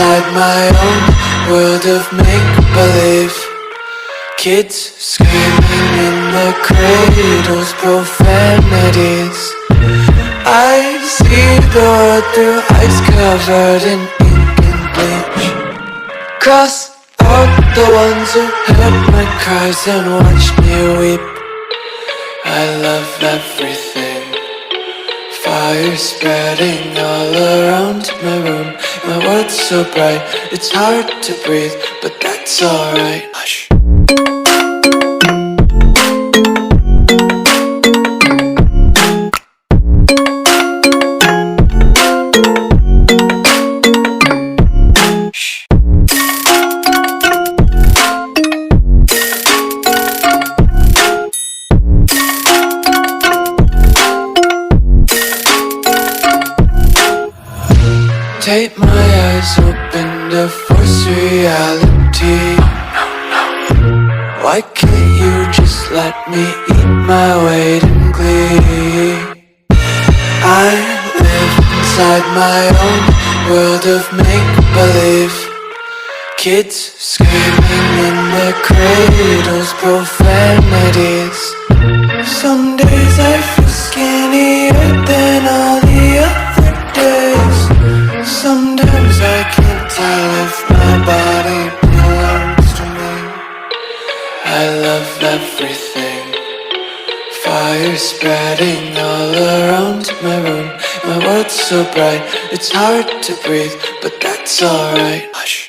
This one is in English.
inside my own world of make-believe. Kids screaming in the cradles, profanities. I see the world through eyes covered in ink and bleach. Cross out the ones who heard my cries and watched me weep. I love everything. Fire spreading all around my room. My world's so bright, it's hard to breathe, but that's alright. Hush. Take my eyes open to force reality. Why can't you just let me eat my weight in glee? I live inside my own world of make-believe. Kids screaming in their cradles, profanities. Some days I feel skinnier than all the other days. Sometimes I can't tell if my body belongs to me. I love everything. Fire spreading all around my room. My world's so bright, it's hard to breathe, but that's alright. Hush.